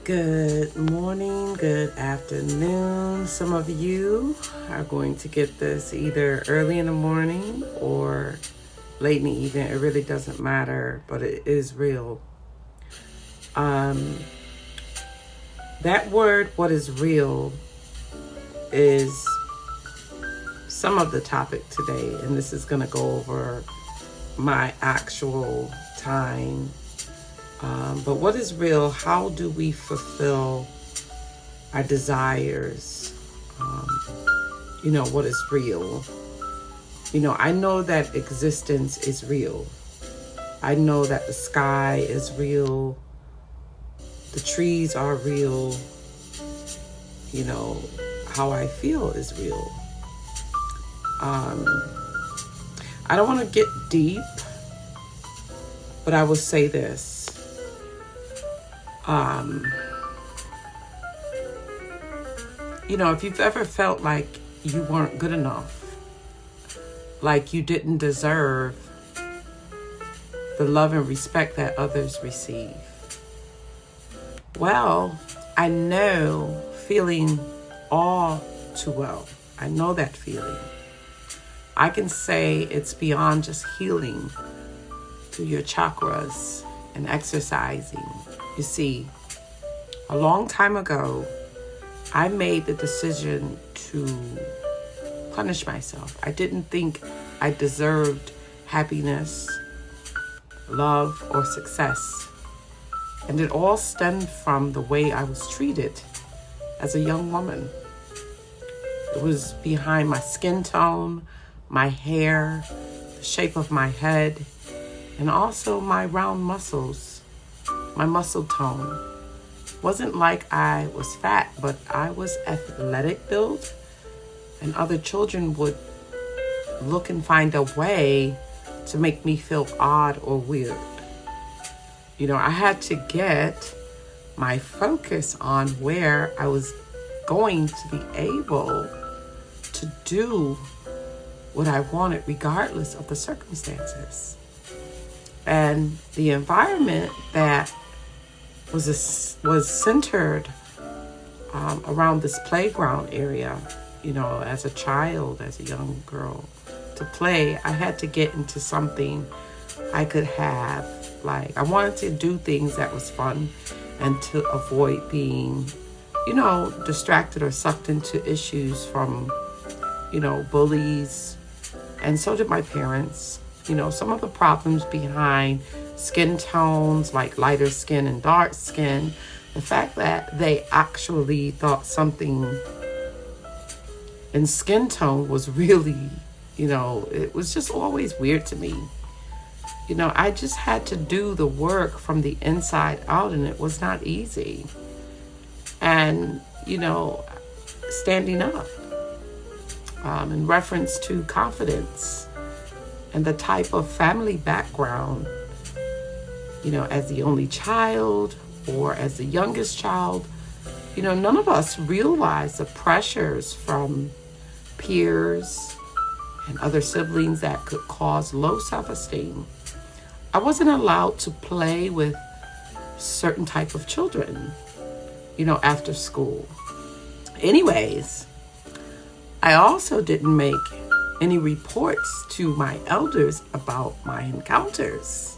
Good morning, good afternoon. Some of you are going to get this either early in the morning or late in the evening. It really doesn't matter, but it is real. That word, what is real, is some of the topic today, and this is going to go over my actual time. But what is real? How do we fulfill our desires? What is real? I know that existence is real. I know that the sky is real. The trees are real. How I feel is real. I don't want to get deep, but I will say this. If you've ever felt like you weren't good enough, like you didn't deserve the love and respect that others receive, well, I know feeling all too well. I know that feeling. I can say it's beyond just healing through your chakras and exercising. You see, a long time ago, I made the decision to punish myself. I didn't think I deserved happiness, love, or success. And it all stemmed from the way I was treated as a young woman. It was behind my skin tone, my hair, the shape of my head, and also my round muscles, my muscle tone. Wasn't like I was fat, but I was athletic built, and other children would look and find a way to make me feel odd or weird. I had to get my focus on where I was going to be able to do what I wanted regardless of the circumstances. And the environment that was centered around this playground area, as a child, as a young girl, to play, I had to get into something I could have. Like, I wanted to do things that was fun and to avoid being, distracted or sucked into issues from, bullies. And so did my parents. Some of the problems behind skin tones, like lighter skin and dark skin, the fact that they actually thought something in skin tone was really, it was just always weird to me. I just had to do the work from the inside out, and it was not easy. And, standing up in reference to confidence and the type of family background, as the only child or as the youngest child, none of us realize the pressures from peers and other siblings that could cause low self-esteem. I wasn't allowed to play with certain type of children, after school. Anyways, I also didn't make any reports to my elders about my encounters.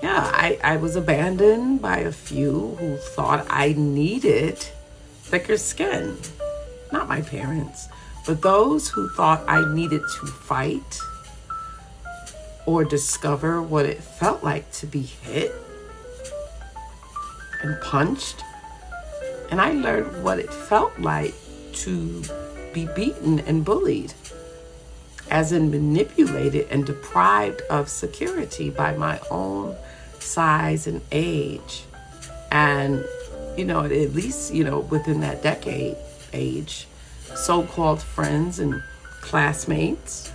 Yeah, I was abandoned by a few who thought I needed thicker skin. Not my parents, but those who thought I needed to fight or discover what it felt like to be hit and punched. And I learned what it felt like to be beaten and bullied, as in manipulated and deprived of security by my own size and age. And, at least, within that decade age, so-called friends and classmates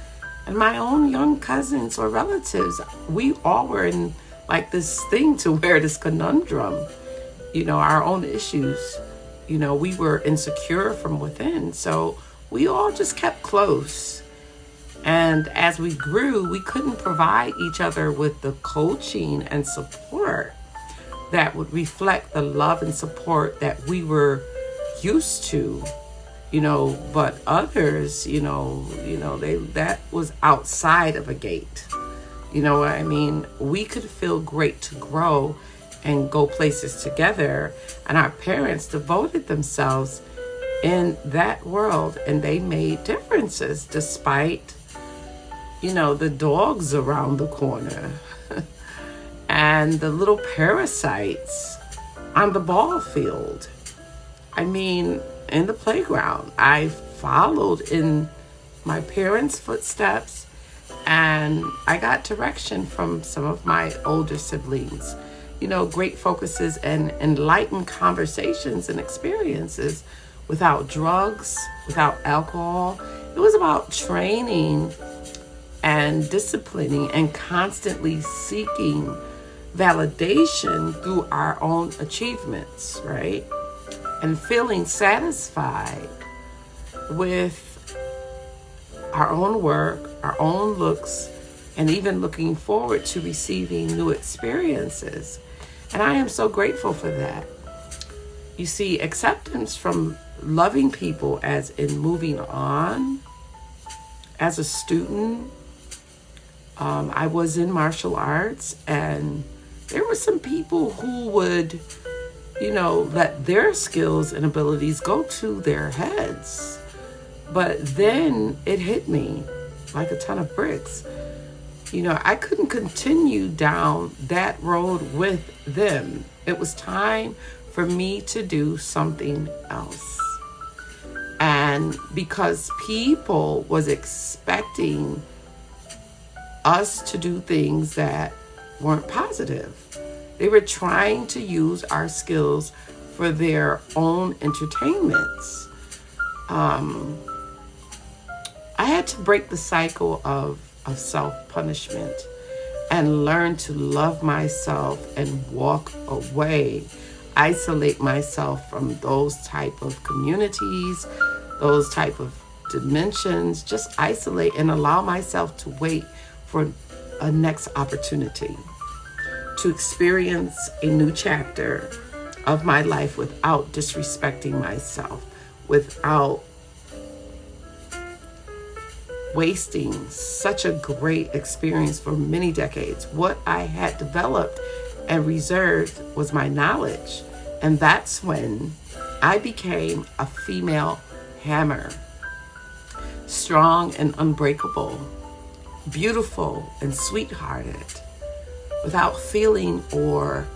and my own young cousins or relatives, we all were in like this thing to wear this conundrum, our own issues. We were insecure from within. So we all just kept close. And as we grew, we couldn't provide each other with the coaching and support that would reflect the love and support that we were used to, but others, that was outside of a gate. You know what I mean? We could feel great to grow and go places together, and our parents devoted themselves in that world, and they made differences despite, the dogs around the corner and the little parasites on the ball field. I mean, in the playground, I followed in my parents' footsteps, and I got direction from some of my older siblings. Great focuses and enlightened conversations and experiences without drugs, without alcohol. It was about training and disciplining and constantly seeking validation through our own achievements, right? And feeling satisfied with our own work, our own looks, and even looking forward to receiving new experiences. And I am so grateful for that. You see, acceptance from loving people as in moving on. As a student, I was in martial arts, and there were some people who would, let their skills and abilities go to their heads. But then it hit me like a ton of bricks. I couldn't continue down that road with them. It was time for me to do something else. And because people was expecting us to do things that weren't positive, they were trying to use our skills for their own entertainments. I had to break the cycle of self-punishment and learn to love myself and walk away, isolate myself from those type of communities, those type of dimensions, just isolate and allow myself to wait for a next opportunity to experience a new chapter of my life without disrespecting myself, without wasting such a great experience for many decades. What I had developed and reserved was my knowledge. And that's when I became a female hammer. Strong and unbreakable, beautiful and sweethearted, without feeling or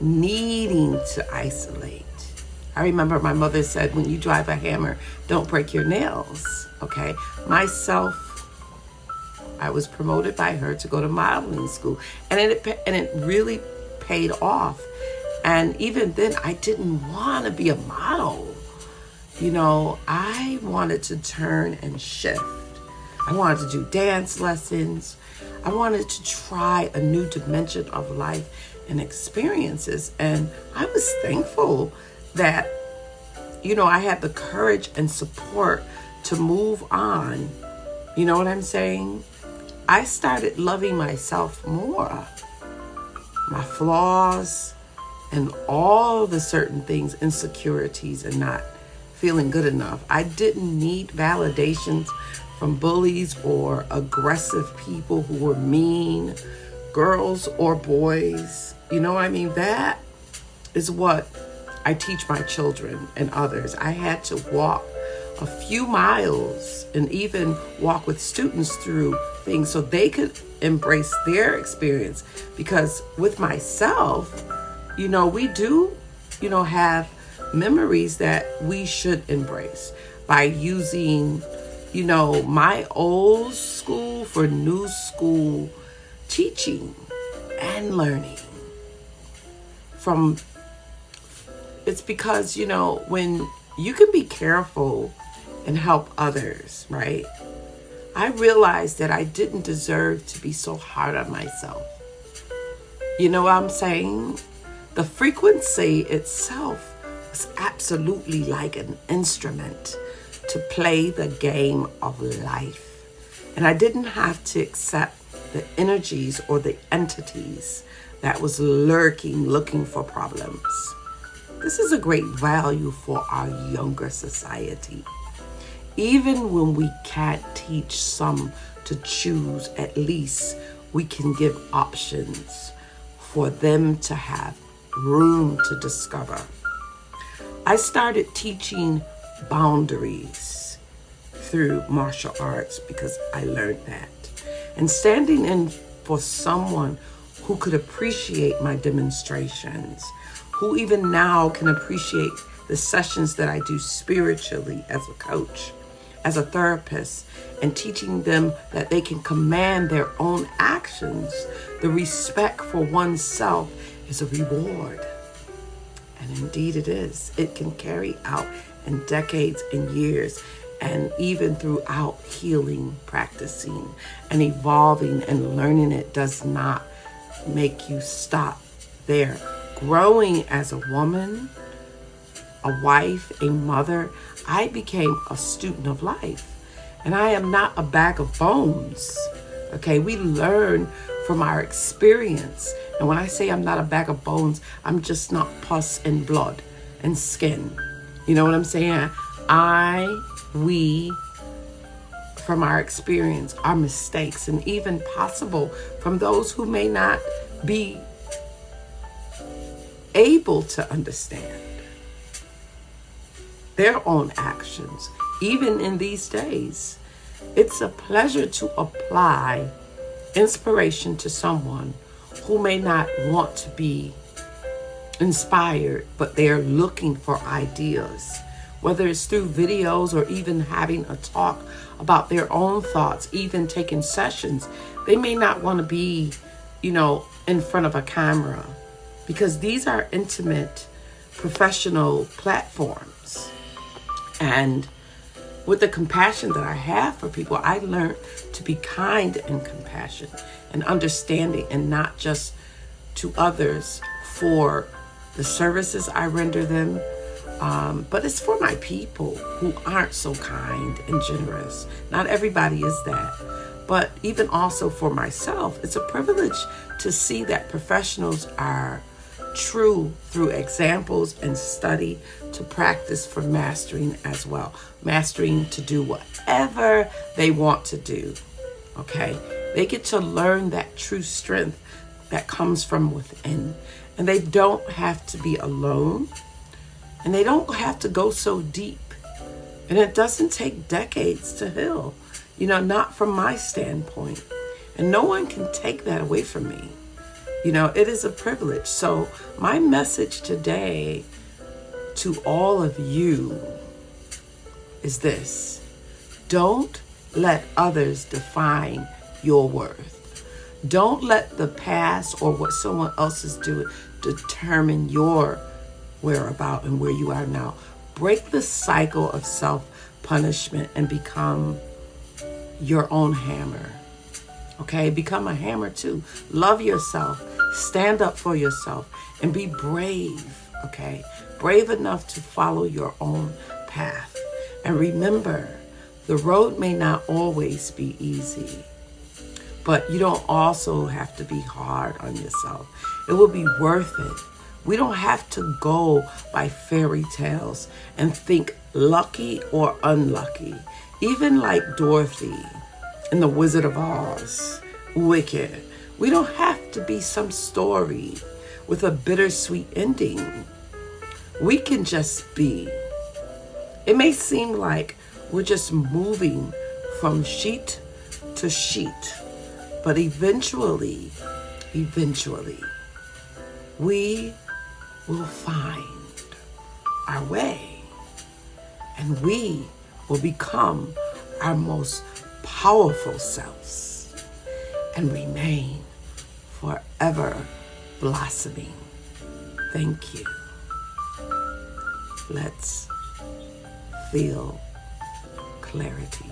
needing to isolate. I remember my mother said, when you drive a hammer, don't break your nails. Okay, I was promoted by her to go to modeling school, and it really paid off. And even then, I didn't want to be a model. I wanted to turn and shift. I wanted to do dance lessons. I wanted to try a new dimension of life and experiences. And I was thankful that, I had the courage and support to move on. You know what I'm saying? I started loving myself more. My flaws and all the certain things, insecurities and not feeling good enough. I didn't need validations from bullies or aggressive people who were mean, girls or boys. That is what I teach my children and others. I had to walk a few miles and even walk with students through things so they could embrace their experience. Because with myself, we do, have memories that we should embrace by using, my old school for new school teaching and learning. It's because, when you can be careful and help others, right? I realized that I didn't deserve to be so hard on myself. You know what I'm saying? The frequency itself was absolutely like an instrument to play the game of life. And I didn't have to accept the energies or the entities that was lurking, looking for problems. This is a great value for our younger society. Even when we can't teach some to choose, at least we can give options for them to have room to discover. I started teaching boundaries through martial arts because I learned that. And standing in for someone who could appreciate my demonstrations, who even now can appreciate the sessions that I do spiritually as a coach, as a therapist, and teaching them that they can command their own actions. The respect for oneself is a reward. And indeed it is. It can carry out in decades and years, and even throughout healing, practicing, and evolving and learning. It does not make you stop there. Growing as a woman, a wife, a mother, I became a student of life. And I am not a bag of bones. Okay, we learn from our experience. And when I say I'm not a bag of bones, I'm just not pus and blood and skin. You know what I'm saying? We, from our experience, our mistakes, and even possible from those who may not be able to understand their own actions, even in these days. It's a pleasure to apply inspiration to someone who may not want to be inspired, but they're looking for ideas, whether it's through videos or even having a talk about their own thoughts, even taking sessions. They may not want to be, in front of a camera, because these are intimate, professional platforms. And with the compassion that I have for people, I learned to be kind and compassionate and understanding, and not just to others for the services I render them, but it's for my people who aren't so kind and generous. Not everybody is that. But even also for myself, it's a privilege to see that professionals are true through examples and study to practice for mastering as well. Mastering to do whatever they want to do. Okay? They get to learn that true strength that comes from within. And they don't have to be alone. And they don't have to go so deep. And it doesn't take decades to heal. Not from my standpoint. And no one can take that away from me. It is a privilege. So my message today to all of you is this: don't let others define your worth. Don't let the past or what someone else is doing determine your whereabout and where you are now. Break the cycle of self-punishment and become your own hammer. Okay? Become a hammer too. Love yourself. Stand up for yourself and be brave. Okay? Brave enough to follow your own path. And remember, the road may not always be easy, but you don't also have to be hard on yourself. It will be worth it. We don't have to go by fairy tales and think lucky or unlucky. Even like Dorothy in The Wizard of Oz, Wicked. We don't have to be some story with a bittersweet ending. We can just be. It may seem like we're just moving from sheet to sheet, but eventually, we will find our way, and we will become our most powerful selves and remain forever blossoming. Thank you. Let's feel clarity.